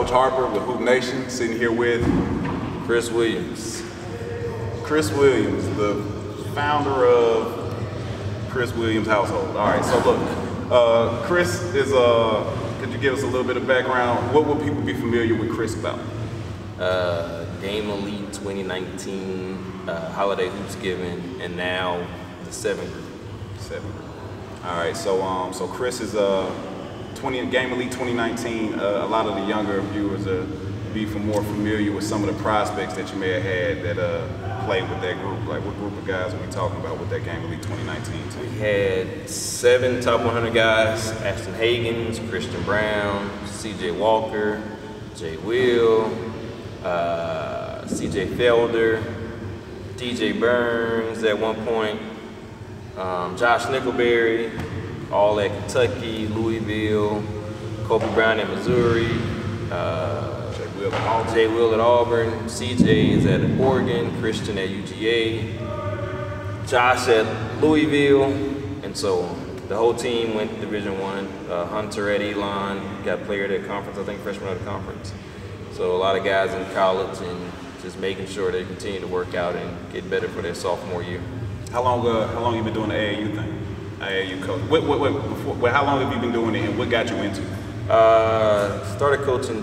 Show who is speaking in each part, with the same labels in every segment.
Speaker 1: Coach Harper with Hoop Nation, sitting here with
Speaker 2: Chris Williams.
Speaker 1: Chris Williams, the founder of Chris Williams Household. All right, so look, Chris is, could you give us a little bit of background? What would people be familiar with Chris about?
Speaker 2: Game Elite 2019, Holiday Hoopsgiving, and now the VII group.
Speaker 1: All right, so Chris is Game Elite 2019. A lot of the younger viewers be more familiar with some of the prospects that you may have had that played with that group. Like, what group of guys are we talking about with that Game Elite 2019 team?
Speaker 2: We had 7 top 100 guys: Ashton Hagens, Christian Brown, C.J. Walker, Jay Will, C.J. Felder, D.J. Burns at one point, Josh Nickelberry, all at Kentucky, Louisville, Kobe Brown at Missouri, Jay Will at Auburn, CJ is at Oregon, Christian at UGA, Josh at Louisville, and so on. The whole team went Division I. Hunter at Elon, got player at that conference, I think freshman at the conference. So a lot of guys in college and just making sure they continue to work out and get better for their sophomore year.
Speaker 1: How long you been doing the AAU thing? AAU coach. How long have you been doing it, and what got you into it?
Speaker 2: Started coaching,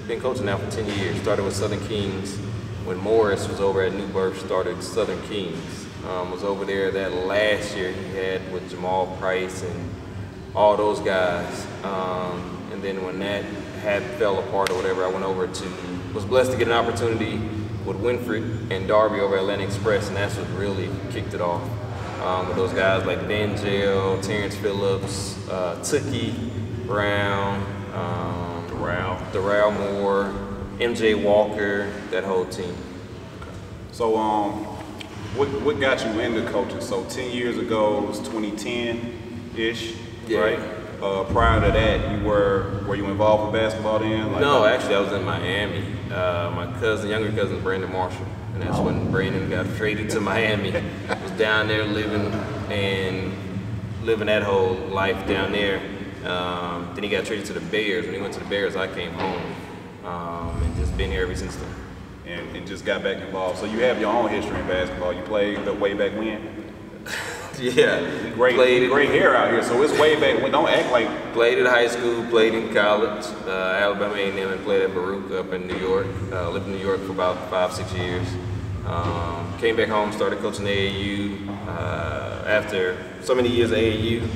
Speaker 2: been coaching now for 10 years. Started with Southern Kings when Morris was over at New Birth. Started Southern Kings. Was over there that last year he had with Jamal Price and all those guys. And then when that fell apart or whatever, I went over was blessed to get an opportunity with Winfred and Darby over at Atlantic Express, and that's what really kicked it off. With those guys like Ben Gale, Terrence Phillips, Tookie Brown, Darrell Moore, MJ Walker, that whole team.
Speaker 1: So what got you into coaching? So 10 years ago, it was 2010-ish,
Speaker 2: yeah.
Speaker 1: Right? Prior to that, were you involved with basketball then?
Speaker 2: No, actually I was in Miami. My younger cousin, Brandon Marshall, and that's when Brandon got traded to Miami. Was down there living that whole life down there. Then he got traded to the Bears. When he went to the Bears, I came home and just been here ever since then.
Speaker 1: And just got back involved. So you have your own history in basketball. You played way back when?
Speaker 2: Yeah.
Speaker 1: Great hair out here, so it's way back when. Don't act like...
Speaker 2: Played in high school, played in college, Alabama A&M, and played at Baruch up in New York. Lived in New York for about 5-6 years. Came back home, started coaching AAU. After so many years at AAU,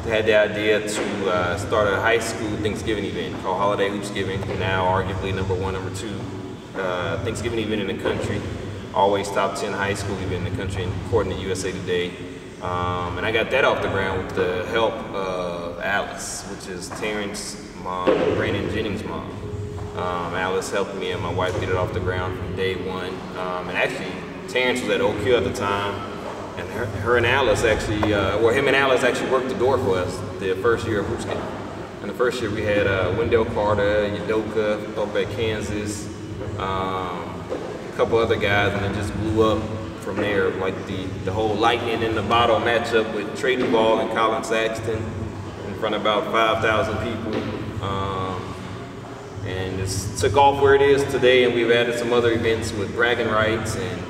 Speaker 2: had the idea to start a high school Thanksgiving event called Holiday Hoopsgiving, now arguably number 1, number 2 Thanksgiving event in the country. Always top 10 high school event in the country, according to USA Today. And I got that off the ground with the help of Alice, which is Terrence's mom, Brandon Jennings' mom. Alice helped me and my wife get it off the ground from day one. And actually, Terrence was at Oak Hill at the time, and her and Alice actually, him and Alice actually worked the door for us the first year of Hoopsgiving. And the first year we had Wendell Carter, Udoka over at Kansas, a couple other guys, and it just blew up from there. Like the whole lightning in the bottle matchup with Trey Duvall and Colin Saxton in front of about 5,000 people. And it's took off where it is today, and we've added some other events with Bragging Rights and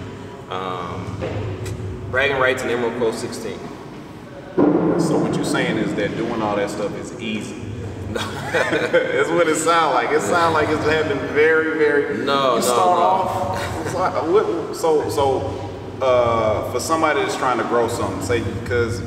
Speaker 2: Emerald Coast 16.
Speaker 1: So what you're saying is that doing all that stuff is easy. That's what it sounds like. It sounds like it's happened very, very.
Speaker 2: No.
Speaker 1: For somebody that's trying to grow something, say, because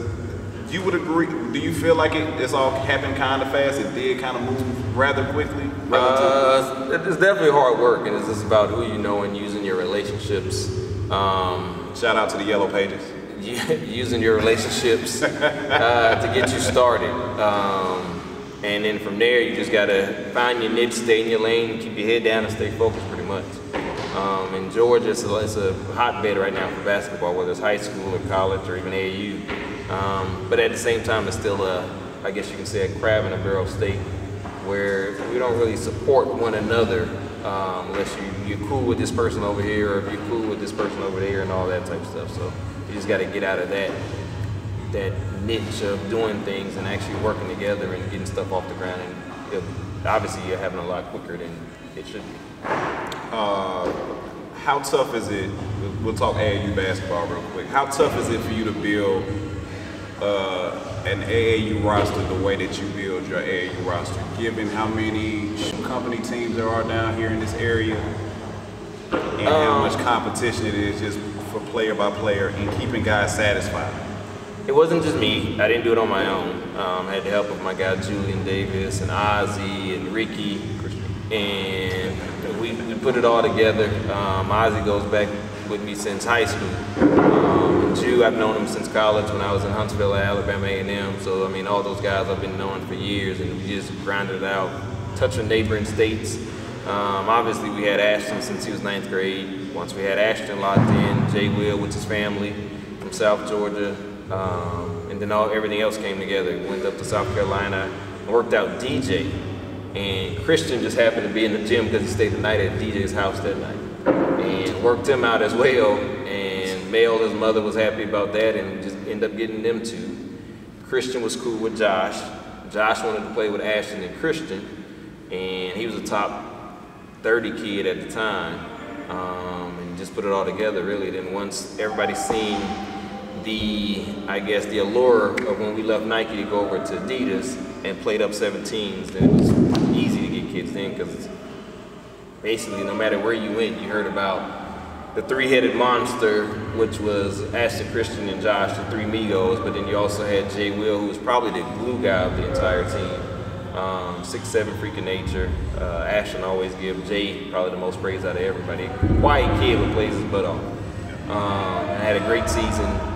Speaker 1: you would agree, do you feel like it's all happened kind of fast? It did kind of move rather quickly?
Speaker 2: It's definitely hard work, and it's just about who you know and using your relationships.
Speaker 1: Shout out to the Yellow Pages.
Speaker 2: Using your relationships to get you started. And then from there, you just gotta find your niche, stay in your lane, keep your head down, and stay focused pretty much. In Georgia, it's a hotbed right now for basketball, whether it's high school or college or even AAU. But at the same time, it's still I guess you can say, a crab in a barrel state, where we don't really support one another unless you're cool with this person over here, or if you're cool with this person over there, and all that type of stuff. So you just gotta get out of that niche of doing things and actually working together and getting stuff off the ground and obviously you're having a lot quicker than it should be.
Speaker 1: How tough is it, we'll talk AAU basketball real quick, how tough is it for you to build an AAU roster the way that you build your AAU roster, given how many company teams there are down here in this area and how much competition it is just for player by player and keeping guys satisfied?
Speaker 2: It wasn't just me. I didn't do it on my own. I had the help of my guy Julian Davis and Ozzy and Ricky, and we put it all together. Ozzy goes back with me since high school. Jew, I've known him since college when I was in Huntsville at Alabama A&M. So I mean, all those guys I've been knowing for years, and we just grinded it out, touching neighboring states. Obviously, we had Ashton since he was 9th grade. Once we had Ashton locked in, Jay Will with his family from South Georgia. And then everything else came together. We went up to South Carolina and worked out DJ. And Christian just happened to be in the gym because he stayed the night at DJ's house that night. And worked him out as well. And Mel, his mother, was happy about that and just ended up getting them two. Christian was cool with Josh. Josh wanted to play with Ashton and Christian. And he was a top 30 kid at the time. And just put it all together, really. Then once everybody seen I guess the allure of when we left Nike to go over to Adidas and played up 17s, then it was easy to get kids in, because basically no matter where you went, you heard about the three-headed monster, which was Ashton, Christian, and Josh, the three Migos, but then you also had Jay Will, who was probably the glue guy of the entire team. 6'7" freak of nature. Ashton always give Jay probably the most praise out of everybody. Quiet kid who plays his butt off. I had a great season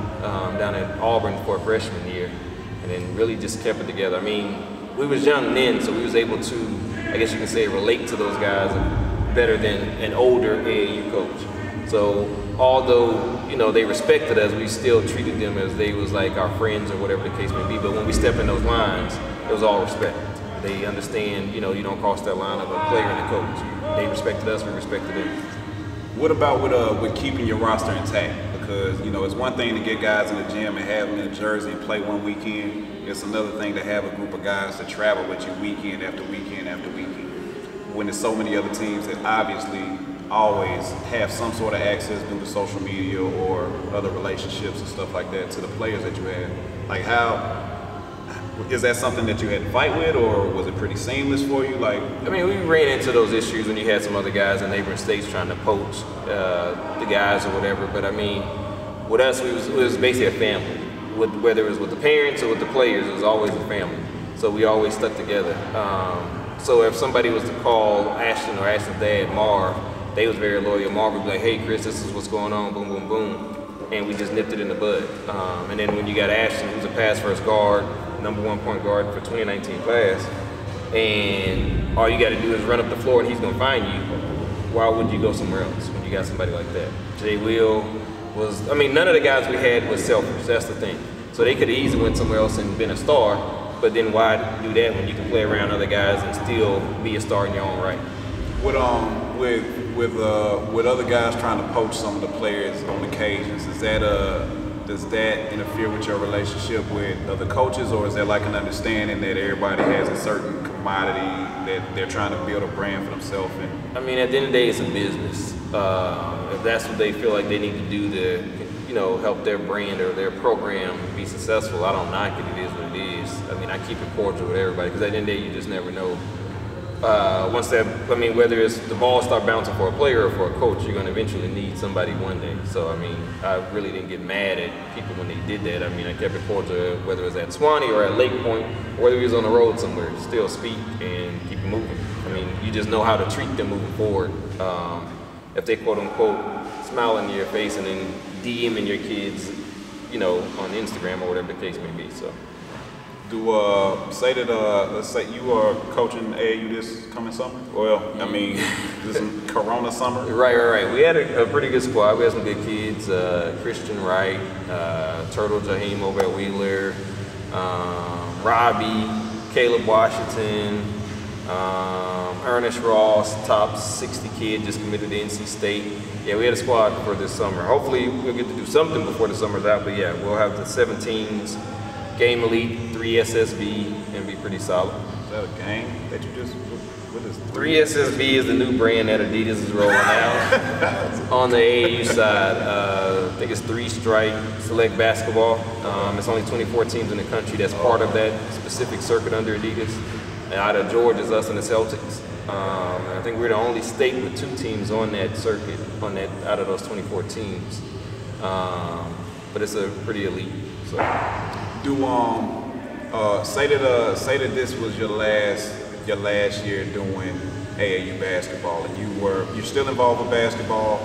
Speaker 2: down at Auburn for a freshman year, and then really just kept it together. I mean, we was young then, so we was able to, I guess you can say, relate to those guys better than an older AAU coach. So although, you know, they respected us, we still treated them as they was like our friends or whatever the case may be. But when we step in those lines, it was all respect. They understand, you know, you don't cross that line of a player and a coach. They respected us, we respected them.
Speaker 1: What about with keeping your roster intact? Because, you know, it's one thing to get guys in the gym and have them in a jersey and play one weekend. It's another thing to have a group of guys to travel with you weekend after weekend after weekend. When there's so many other teams that obviously always have some sort of access due to social media or other relationships and stuff like that to the players that you have. Like, how is that something that you had to fight with, or was it pretty seamless for you? Like,
Speaker 2: I mean, we ran into those issues when you had some other guys in neighboring states trying to poach the guys or whatever. But I mean, with us, it was basically a family. Whether it was with the parents or with the players, it was always a family. So we always stuck together. So if somebody was to call Ashton or Ashton's dad, Marv, they was very loyal. Marv would be like, "Hey, Chris, this is what's going on, boom, boom, boom." And we just nipped it in the bud. And then when you got Ashton, who's a pass-first guard, #1 point guard for 2019 class, and all you got to do is run up the floor and he's going to find you, why would you go somewhere else when you got somebody like that? Jay Will was, I mean, none of the guys we had was selfish, that's the thing. So they could have easily went somewhere else and been a star, but then why do that when you can play around other guys and still be a star in your own right?
Speaker 1: With other guys trying to poach some of the players on occasions, does that interfere with your relationship with other coaches, or is there like an understanding that everybody has a certain commodity that they're trying to build a brand for themselves?
Speaker 2: I mean, at the end of the day, it's a business. If that's what they feel like they need to do to, you know, help their brand or their program be successful, I don't knock it. It is what it is. I mean, I keep it cordial with everybody, because at the end of the day, you just never know. Whether it's the ball start bouncing for a player or for a coach, you're going to eventually need somebody one day. So, I mean, I really didn't get mad at people when they did that. I mean, I kept it cordial, whether it was at Swanee or at Lake Point, or whether he was on the road somewhere, still speak and keep it moving. I mean, you just know how to treat them moving forward. If they quote unquote smile in your face and then DMing your kids, you know, on Instagram or whatever the case may be. So.
Speaker 1: Let's say you are coaching AAU this coming summer? Well, I mean, this is Corona summer.
Speaker 2: Right. We had a pretty good squad. We had some good kids. Christian Wright, Turtle Jaheim over at Wheeler, Robbie, Caleb Washington, Ernest Ross, top 60 kid, just committed to NC State. Yeah, we had a squad for this summer. Hopefully we'll get to do something before the summer's out, but yeah, we'll have the 17s, Game Elite, 3 SSB, and be pretty solid.
Speaker 1: Is that a game that you just
Speaker 2: 3SSB is the new brand that Adidas is rolling out. On the AAU side, I think it's 3-stripe select basketball. It's only 24 teams in the country that's part of that specific circuit under Adidas. And out of Georgia is us and the Celtics. I think we're the only state with 2 teams on that circuit, out of those 24 teams. But it's a pretty elite. So.
Speaker 1: Say that this was your last year doing AAU basketball, and you're still involved with basketball.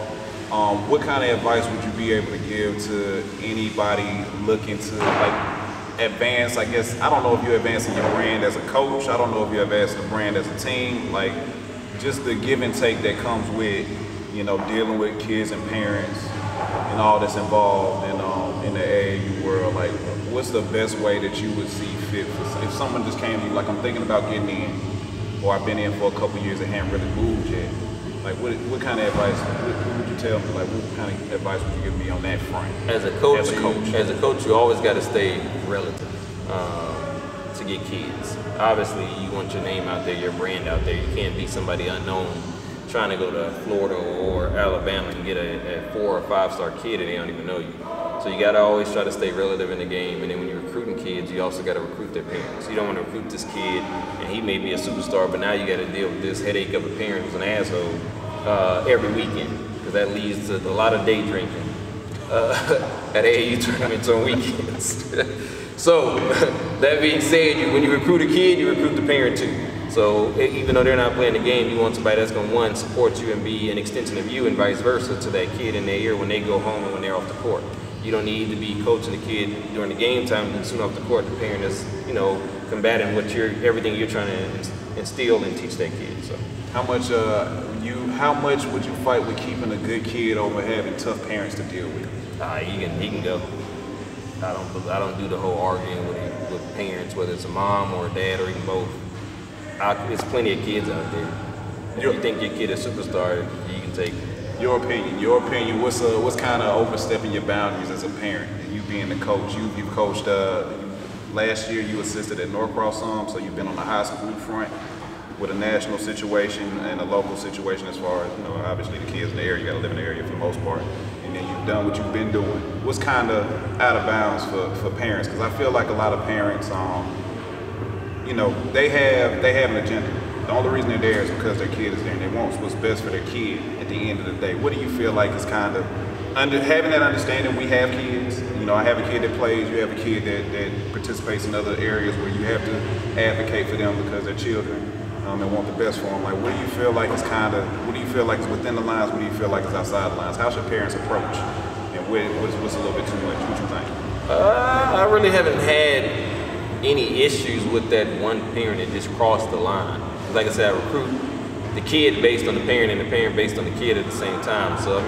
Speaker 1: What kind of advice would you be able to give to anybody looking to advance? I guess I don't know if you're advancing your brand as a coach. I don't know if you're advancing the brand as a team. Just the give and take that comes with dealing with kids and parents and all that's involved in the AAU world. What's the best way that you would see fit for, if someone just came to you, I'm thinking about getting in, or I've been in for a couple years and haven't really moved yet. What kind of advice, what would you tell me? What kind of advice would you give me on that front?
Speaker 2: As a coach, you always got to stay relative to get kids. Obviously, you want your name out there, your brand out there. You can't be somebody unknown trying to go to Florida or Alabama and get a 4- or 5-star kid and they don't even know you. So you gotta always try to stay relative in the game, and then when you're recruiting kids, you also gotta recruit their parents. You don't want to recruit this kid, and he may be a superstar, but now you gotta deal with this headache of a parent who's an asshole every weekend, because that leads to a lot of day drinking at AAU tournaments on weekends. So that being said, when you recruit a kid, you recruit the parent too. So even though they're not playing the game, you want somebody that's going to, 1, support you and be an extension of you, and vice versa to that kid in their ear when they go home and when they're off the court. You don't need to be coaching the kid during the game time, and soon off the court, the parent is, combating everything you're trying to instill and teach that kid. So,
Speaker 1: how much would you fight with keeping a good kid over having tough parents to deal with?
Speaker 2: He can go. I don't do the whole arguing with parents, whether it's a mom or a dad or even both. There's plenty of kids out there. If you think your kid is a superstar, you can take it.
Speaker 1: Your opinion. What's kind of overstepping your boundaries as a parent? And you being the coach, you coached. Last year you assisted at Norcross some, so you've been on the high school front with a national situation and a local situation as far as obviously the kids in the area. You got to live in the area for the most part, and then you've done what you've been doing. What's kind of out of bounds for parents? Because I feel like a lot of parents, they have an agenda. The only reason they're there is because their kid is there and they want what's best for their kid at the end of the day. What do you feel like is kind of having that understanding? We have kids, I have a kid that plays, you have a kid that participates in other areas where you have to advocate for them because they're children and want the best for them. What do you feel like is what do you feel like is within the lines? What do you feel like is outside the lines? How should parents approach? And what's a little bit too much? What you think?
Speaker 2: I really haven't had any issues with that one parent that just crossed the line. Like I said, I recruit the kid based on the parent and the parent based on the kid at the same time. So,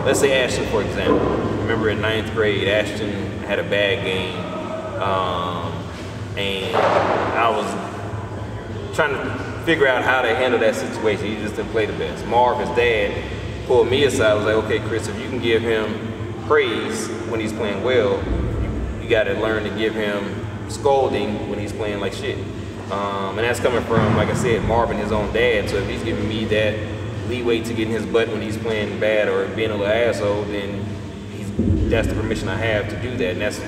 Speaker 2: let's say Ashton, for example. Remember in 9th grade, Ashton had a bad game, and I was trying to figure out how to handle that situation. He just didn't play the best. Marv, his dad, pulled me aside. Was like, okay, Chris, if you can give him praise when he's playing well, you got to learn to give him scolding when he's playing like shit. And that's coming from, like I said, Marvin, his own dad. So if he's giving me that leeway to get in his butt when he's playing bad or being a little asshole, then that's the permission I have to do that. And that's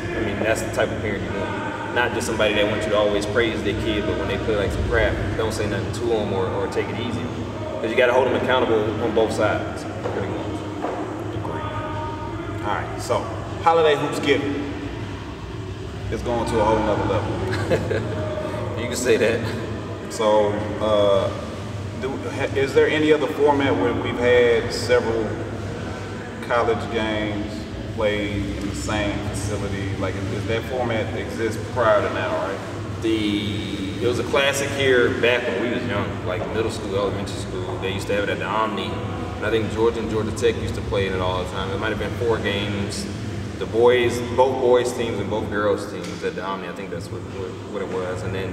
Speaker 2: the type of parent you want. Not just somebody that wants you to always praise their kid, but when they play like some crap, don't say nothing to them or take it easy. Because you got to hold them accountable on both sides. Pretty much.
Speaker 1: All right, so holiday Hoopsgiving is going to a whole nother level.
Speaker 2: You can say that.
Speaker 1: So, is there any other format where we've had several college games played in the same facility? Does that format exist prior to now, right?
Speaker 2: It was a classic here back when we was young, like middle school, elementary school. They used to have it at the Omni. And I think Georgia and Georgia Tech used to play in it all the time. It might have been 4 games. Both boys teams and both girls teams at the Omni. I think that's what it was. And then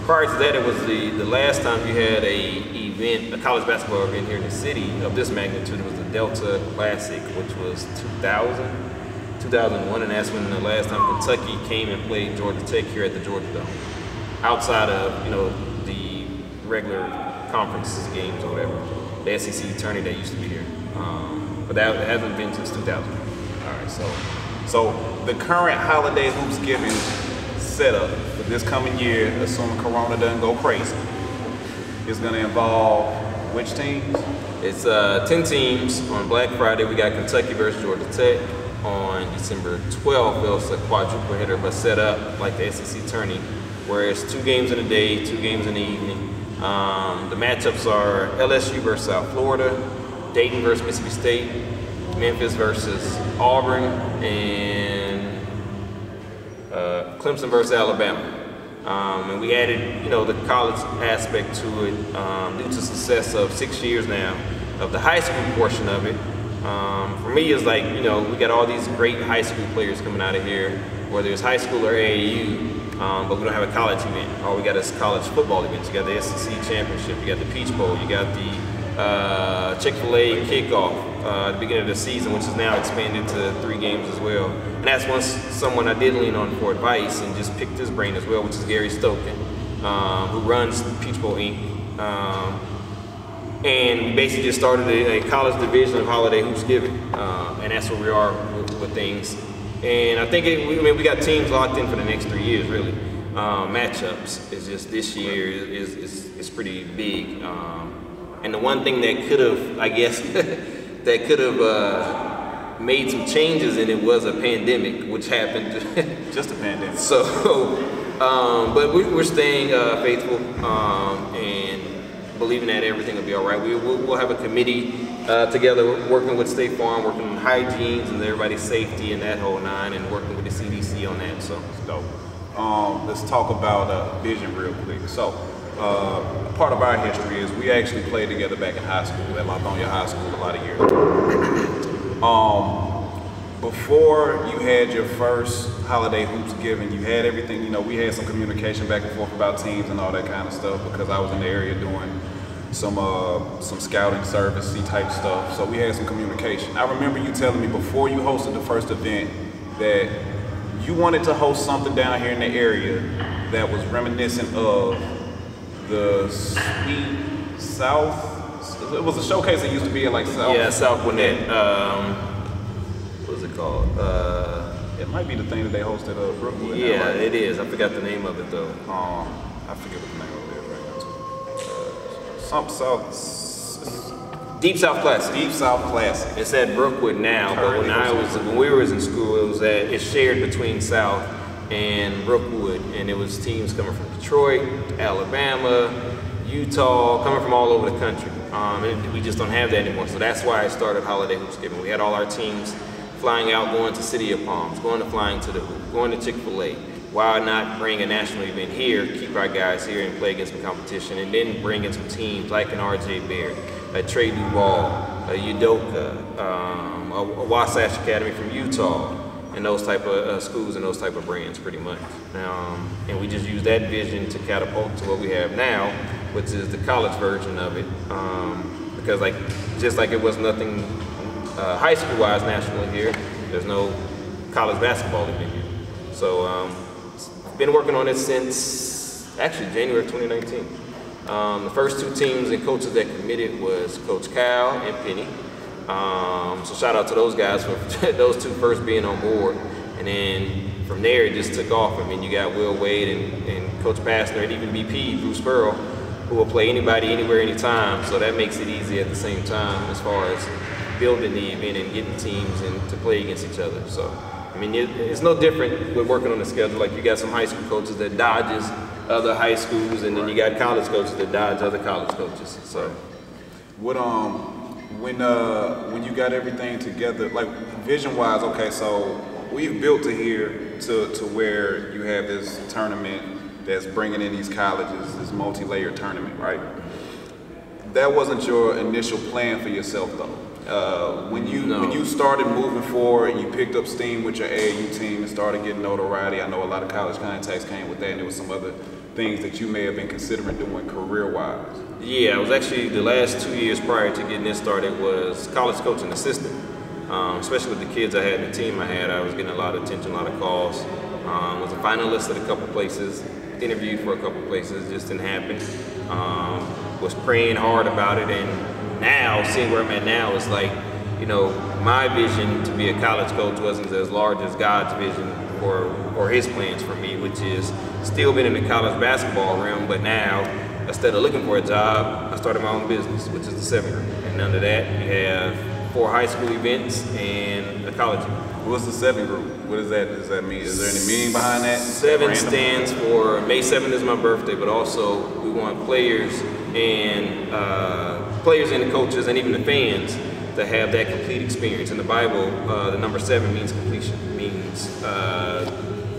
Speaker 2: prior to that, it was the last time you had a college basketball event here in the city of this magnitude. It was the Delta Classic, which was 2001, and that's when the last time Kentucky came and played Georgia Tech here at the Georgia Dome. Outside of the regular conferences games or whatever. The SEC tourney that used to be here, but that hasn't been since 2000.
Speaker 1: All right, so the current holiday Hoopsgiving setup for this coming year, assuming Corona doesn't go crazy, is going to involve which teams?
Speaker 2: It's 10 teams. On Black Friday, we got Kentucky versus Georgia Tech. On December 12th, it was a quadruple hitter, but set up like the SEC tourney, where it's 2 games in the day, 2 games in the evening. The matchups are LSU versus South Florida, Dayton versus Mississippi State, Memphis versus Auburn, and Clemson versus Alabama. And we added, the college aspect to it due to success of 6 years now of the high school portion of it. For me, it's like, we got all these great high school players coming out of here, whether it's high school or AAU, but we don't have a college event. All we got is college football events. You got the SEC Championship, you got the Peach Bowl, you got the Chick-fil-A kickoff at the beginning of the season, which is now expanded to 3 games as well. And that's someone I did lean on for advice and just picked his brain as well, which is Gary Stoken, who runs Peach Bowl Inc. And we basically just started a college division of Holiday Hoopsgiving, and that's where we are with things. And I think we got teams locked in for the next 3 years, really. Matchups is just this year is pretty big. And the one thing that could have, I guess, that could have made some changes in it was a pandemic, which happened.
Speaker 1: Just a pandemic.
Speaker 2: So, but we're staying faithful and believing that everything will be all right. We'll have a committee together working with State Farm, working on hygiene and everybody's safety and that whole nine, and working with the CDC on that. So it's dope.
Speaker 1: Let's talk about vision real quick. So, part of our history is we actually played together back in high school at Lithonia High School a lot of years ago. Before you had your first holiday Hoopsgiving, you had everything, we had some communication back and forth about teams and all that kind of stuff because I was in the area doing some scouting service-y type stuff. So we had some communication. I remember you telling me before you hosted the first event that you wanted to host something down here in the area that was reminiscent of the Sweet South. It was a showcase that used to be in like South.
Speaker 2: Yeah, South Gwinnett. What was it called?
Speaker 1: It might be the thing that they hosted at Brookwood.
Speaker 2: Yeah,
Speaker 1: right?
Speaker 2: it is. I forgot the name of it though.
Speaker 1: I forget what the name of it is right now.
Speaker 2: Deep South Classic.
Speaker 1: Deep South Classic.
Speaker 2: It's at Brookwood now, but when we was in school, it's shared between South and Brookwood, and it was teams coming from Detroit, Alabama, Utah, coming from all over the country. And we just don't have that anymore, so that's why I started Holiday Hoopsgiving. We had all our teams flying out, going to City of Palms, flying to the Hoop, going to Chick-fil-A. Why not bring a national event here, keep our guys here and play against some competition, and then bring in some teams like an RJ Baird, a Trey Duval, a Udoka, a Wasatch Academy from Utah, and those type of schools and those type of brands pretty much. And we just use that vision to catapult to what we have now, which is the college version of it. Because just like it was nothing high school wise nationally here, there's no college basketball event here. So been working on it since actually January of 2019. The first 2 teams and coaches that committed was Coach Cal and Penny. So shout out to those guys for those 2 first being on board. And then from there it just took off. I mean, you got Will Wade and Coach Pastner and even BP, Bruce Burrow, who will play anybody, anywhere, anytime. So that makes it easy at the same time as far as building the event and getting teams and to play against each other. So, I mean, it's no different with working on the schedule. Like you got some high school coaches that dodges other high schools, and then you got college coaches that dodge other college coaches. So,
Speaker 1: what when you got everything together, like vision-wise, okay, so we've built to here to where you have this tournament that's bringing in these colleges, this multi-layered tournament, right? That wasn't your initial plan for yourself, though. When you started moving forward and you picked up steam with your AAU team and started getting notoriety, I know a lot of college contacts came with that, and there was some other things that you may have been considering doing career-wise.
Speaker 2: Yeah, I was actually, the last 2 years prior to getting this started was college coaching assistant. Especially with the kids I had and the team I had, I was getting a lot of attention, a lot of calls. Was a finalist at a couple places, interviewed for a couple places, just didn't happen. Was praying hard about it, and now seeing where I'm at now, it's like, you know, my vision to be a college coach wasn't as large as God's vision or his plans for me, which is still been in the college basketball realm, but now instead of looking for a job, I started my own business, which is the 7 group. And under that, we have 4 high school events and a college event.
Speaker 1: What's the 7 group? What does that mean? Is there any meaning behind that?
Speaker 2: 7 stands for, May 7th is my birthday, but also we want players and the coaches and even the fans to have that complete experience. In the Bible, the number 7 means completion. It means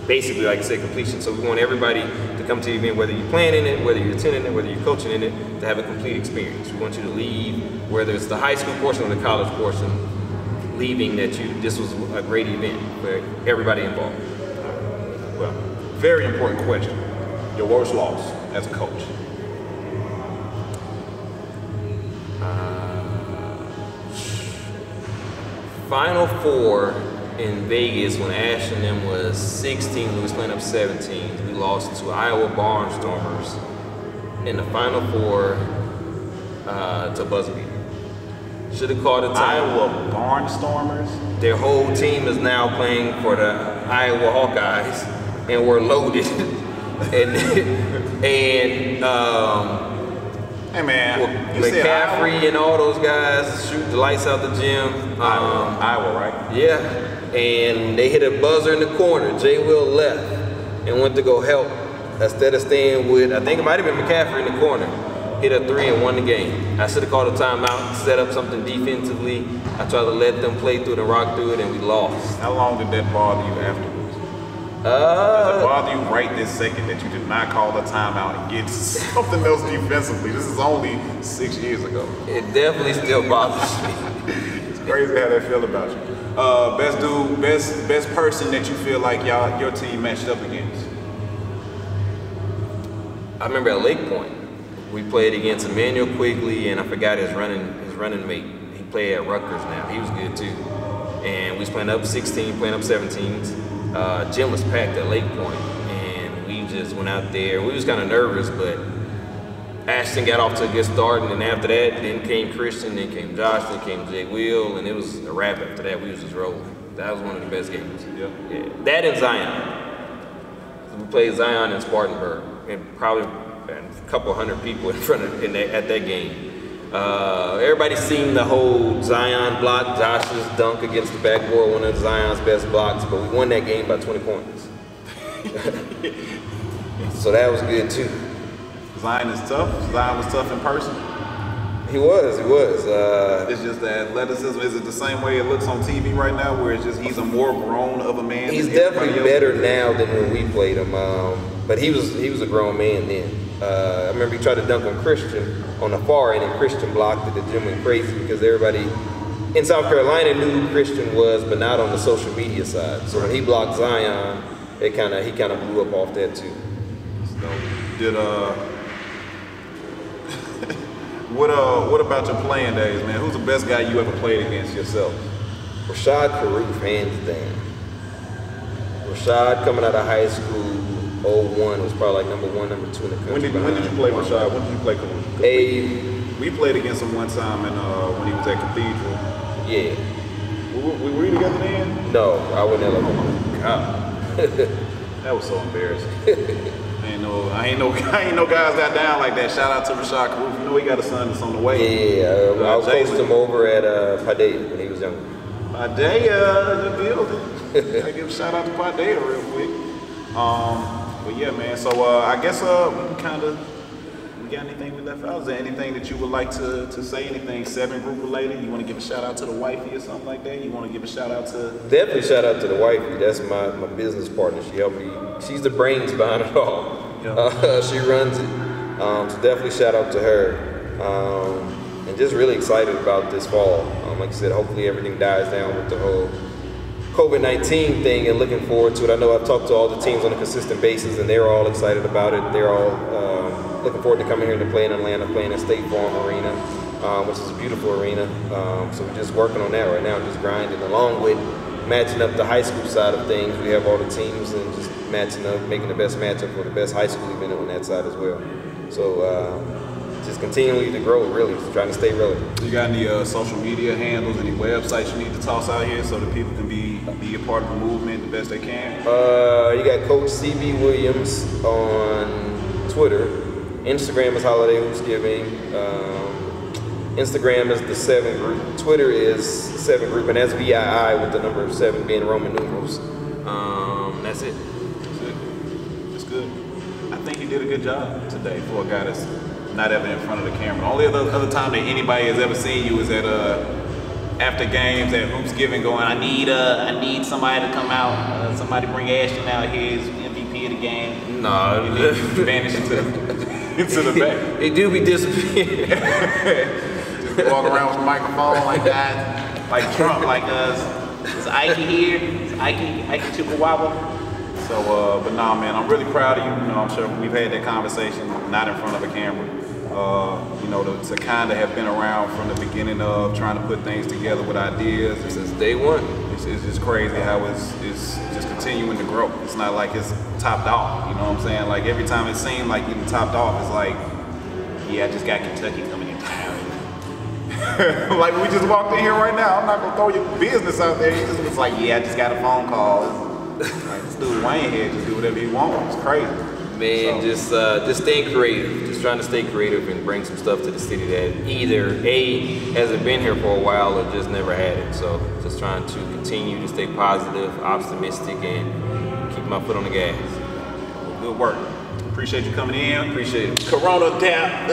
Speaker 2: basically, like I said, completion. So we want everybody to come to the event, whether you're playing in it, whether you're attending it, whether you're coaching in it, to have a complete experience. We want you to leave, whether it's the high school portion or the college portion, leaving that this was a great event for everybody involved.
Speaker 1: Well, very important question. Your worst loss as a coach?
Speaker 2: Final 4 in Vegas when Ash and them was 16, we was playing up 17. We lost to Iowa Barnstormers in the Final 4 to buzzer beater. Should have called a time.
Speaker 1: Iowa Barnstormers?
Speaker 2: Their whole team is now playing for the Iowa Hawkeyes, and we're loaded.
Speaker 1: Hey man,
Speaker 2: McCaffrey and all those guys shoot the lights out the gym.
Speaker 1: Iowa, right?
Speaker 2: Yeah, and they hit a buzzer in the corner. Jay Will left and went to go help instead of staying with, I think it might have been McCaffrey in the corner. Hit a 3 and won the game. I should have called a timeout, set up something defensively. I tried to let them play through it and rock through it, and we lost.
Speaker 1: How long did that bother you afterwards? Does it bother you right this second that you did not call a timeout and get something else defensively? This is only 6 years ago.
Speaker 2: It definitely still bothers me.
Speaker 1: It's crazy how they feel about you. Best dude, best person that you feel like your team matched up against?
Speaker 2: I remember at Lake Point, we played against Emmanuel Quigley, and I forgot his running mate. He played at Rutgers now. He was good too. And we was playing up 16, playing up 17s. Gym was packed at Lake Point, and we just went out there. We was kind of nervous, but Ashton got off to a good start, and then after that, then came Christian, then came Josh, then came Jay Will, and it was a wrap after that. We was just rolling. That was one of the best games. Yeah. That and Zion. We played Zion in Spartanburg, and probably a couple hundred people in front of at that game. Everybody seen the whole Zion block, Josh's dunk against the backboard, one of Zion's best blocks, but we won that game by 20 points. So that was good too.
Speaker 1: Zion is tough. Zion was tough in person.
Speaker 2: He was.
Speaker 1: It's just the athleticism. Is it the same way it looks on TV right now, where it's just he's a more grown of a man?
Speaker 2: He's definitely better now than when we played him. But he was a grown man then. I remember he tried to dunk on Christian on the far end, and Christian blocked it. The gym went crazy because everybody in South Carolina knew who Christian was, but not on the social media side. So when he blocked Zion, he kind of blew up off that too.
Speaker 1: So, what about your playing days, man? Who's the best guy you ever played against yourself?
Speaker 2: Rashad Karoof, hands down. Rashad coming out of high school. 01 was probably like number 1, number 2 in the country.
Speaker 1: When did you play Rashad? When did you play Karoof? We played against him one time when he was at Cathedral.
Speaker 2: Yeah.
Speaker 1: Were you together then?
Speaker 2: No, I wasn't at
Speaker 1: Oh my God. That was so embarrassing. I ain't know guys got down like that. Shout out to Rashad Karoof. You know he got a son that's on the way.
Speaker 2: Yeah, I coached him over at Paideia when he was younger.
Speaker 1: Paideia, the building. I give a shout out to Paideia real quick. But yeah, man. So I guess we got anything we left out? Is there anything that you would like to say? Anything 7 group related? You want to give a shout out to the wifey or something like that? You want to give a shout out to?
Speaker 2: Definitely shout out to the wifey. That's my business partner. She helped me. She's the brains behind it all. Yeah. She runs it. So definitely shout out to her. And just really excited about this fall. Like I said, hopefully everything dies down with the whole COVID-19 thing, and looking forward to it. I know I've talked to all the teams on a consistent basis, and they're all excited about it. They're all looking forward to coming here to play in Atlanta, playing at State Farm Arena, which is a beautiful arena. So we're just working on that right now, just grinding, along with matching up the high school side of things. We have all the teams and just matching up, making the best matchup for the best high school event on that side as well. So just continually to grow, really, just trying to stay relevant.
Speaker 1: You got any social media handles, any websites you need to toss out here so that people can be a part of the movement the best they can?
Speaker 2: You got Coach CB Williams on Twitter. Instagram is Holiday Hoopsgiving. Instagram is the 7 Group. Twitter is 7 Group, and that's VII with the number 7 being Roman numerals. That's it.
Speaker 1: That's it. That's good. I think you did a good job today for a guy that's not ever in front of the camera. The only other time that anybody has ever seen you is at after games at Hoopsgiving going, I need somebody to come out, somebody bring Ashton out here, he's MVP of the game.
Speaker 2: No,
Speaker 1: you vanish into the back.
Speaker 2: They do be disappearing.
Speaker 1: Just walk around with a microphone like that, like Trump, like is Ike here? Is Ike Chippewa? So, but nah, man, I'm really proud of you. You know, I'm sure we've had that conversation, not in front of a camera. You know, to kind of have been around from the beginning of trying to put things together with ideas.
Speaker 2: Since day one.
Speaker 1: It's just crazy how it's just continuing to grow. It's not like it's topped off, you know what I'm saying? Like every time it seemed like getting topped off, it's like, yeah, I just got Kentucky coming in town. Like we just walked in here right now, I'm not gonna throw your business out there. He just was like, yeah, I just got a phone call. Like, this dude Wayne here, just do whatever he wants. It's crazy.
Speaker 2: Man, so. just staying creative. Just trying to stay creative and bring some stuff to the city that either A, hasn't been here for a while or just never had it. So just trying to continue to stay positive, optimistic, and keep my foot on the gas.
Speaker 1: Good work. Appreciate you coming in.
Speaker 2: Appreciate it.
Speaker 1: Corona tap.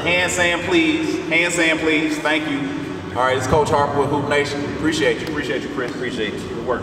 Speaker 1: Hand sand, please. Hand sand, please. Thank you. All right, it's Coach Harper with Hoop Nation. Appreciate you, Chris.
Speaker 2: Appreciate you.
Speaker 1: Good work.